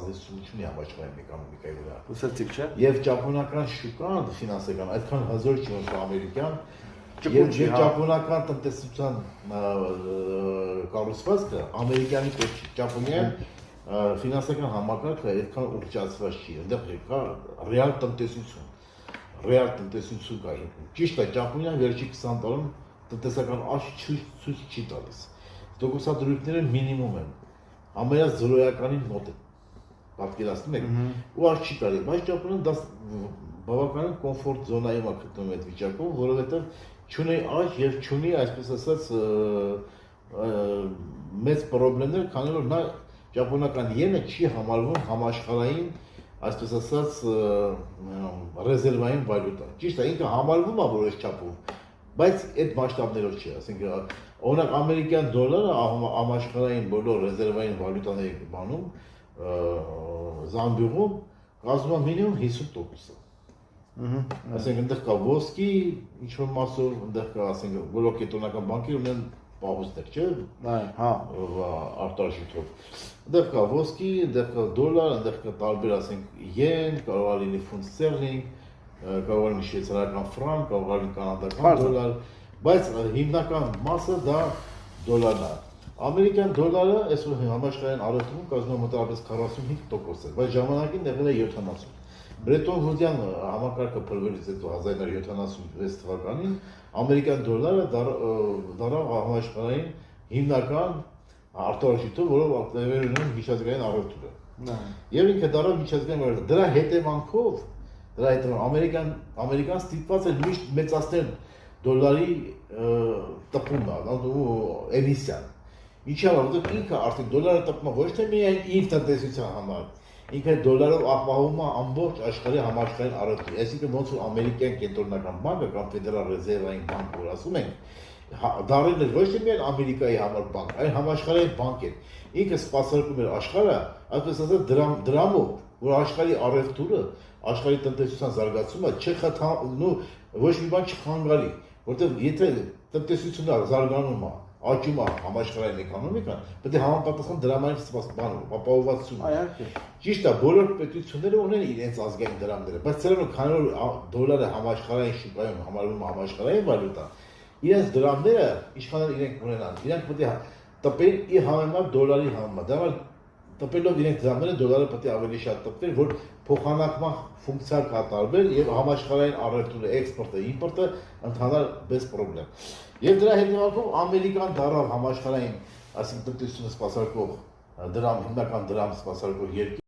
ազդեցություն չունի համաշխարհային էկոնոմիկայի վրա։ Ուսացիք չէ։ Եվ ճապոնական շուկան ֆինանսական այդքան հզոր չի ոնց ամերիկյան, Ճպուճի, եւ ճապոնական տնտեսության կառուցվածքը ամերիկյանի պես չի։ Ճապոնիան ֆինանսական համակարգը այդքան ուղղճացված չի, այնտեղ կա ռեալ տնտեսություն կա։ Ճիշտ է, Ճապոնիան վերջի 20 տարում տնտեսական աճ ցույց չի տալիս։ Տոկոսադրույքները մինիմում են, համարյա զրոյականին մոտ է, պատկերացնում եք, ու աճ չի տալի, բայց Ճապոնիան դա բավականին կոմֆորտ զոնայում է գտնվում այդ վիճակում, որովհետև չունի աճ եւ չունի, այսպես ասած, մեծ խնդիրներ, քանի որ նա ճապոնական յենը չի համարվում համաշխարհային, այսպես ասած, ռեզերվային վալյուտա։ Ճիշտ է, ինքը համարվում է որոշ չափով, բայց այդ մասշտաբներով չի, ասենք, օրինակ ամերիկյան դոլարը համաշխարհային բոլոր ռեզերվային վալյուտաների բանում զամբյուղում կազմում է մինիմում 50%։ Ասենք, այնտեղ կա ոսկի, ինչ-որ մասով, այնտեղ կա, ասենք, բոլոր կենտրոնական բանկերը ունեն պահուստներ, չէ՞, արտարժույթով։ Այնտեղ կա ոսկի, այնտեղ կա դոլար, այնտեղ կա տարբեր, ասենք, յեն, կարող է լինի ֆունտ ստերլինգ, կարող է լինի շվեյցարական ֆրանկ, կարող է լինի կանադական դոլար, բայց հիմնական մասը դա դոլարն է։ Ամերիկյան դոլարը այսօր համաշխարհային առևտրում կազմում է մոտավորապես 45%, բայց ժամանակին եղել է 70%։ Բրետոն Վուդյան համակարգը փլվելուց հետո 1976 թվականին ամերիկյան դոլարը դառավ համաշխարհային հիմնական արտարժույթը, որով ակտիվեր ունեն միջազգային առևտուրը։ Եվ ինքը դառավ միջազգային առևտուր։ Դրա հետևանքով ամերիկան ստիպված էր միշտ մեծացնել դոլարի տպումը, էմիսիան։ Ինչի՞ առավոտը ինքը արդեն դոլարը տպումը ոչ թե միայն իր տնտեսության համար, ինքը դոլարով ապահովում է ամբողջ աշխարհի համաշխարհային առևտուրը։ Այսինքն ոնց որ ամերիկյան կենտրոնական բանկը կամ ֆեդերալ ռեզերվային բանկը, որ ասում են, դառել էր ոչ թե միայն Ամերիկայի համար բանկ, այլ համաշխարհային բանկ էր։ Ինքը սպասարկում էր աշխարհը, այսպես ասած, դրամով, որ աշխարհի առևտուրը, աշխարհի տնտեսության զարգացումը ոչ մի բան չխանգարի, որտեղ եթե տնտեսությունը զարգանում է, աճում է համաշխարհային էկոնոմիկան, պետք է համապատասխան դրամային ապահովվածություն։ Ճիշտ է, բոլոր պետությունները ունեն իրենց ազգային դրամները, բայց սրանով քանի որ դոլարը համաշխարհային շուկայում համարվում է համաշխարհային վալյուտա, իրենց դրամները իշխանները իրենք ունենան, իրենք պետք է տպեն իր համեմատ դոլարի համեմատ։ Դա տպելով իրենք դրամները դոլարը պետք է ավելի շատ տպվեր, որ փոխանակման ֆունկցիա կատարվեր եւ համաշխարհային առևտուրը, էքսպորտը, իմպորտը ընդհանար без պրոբլեմ։ Եվ դրա հետևանքով Ամերիկան դառավ համաշխարհային, այսինքն տնտեսությունը սպասարկող հիմնական դրամ սպասարկող երկիր։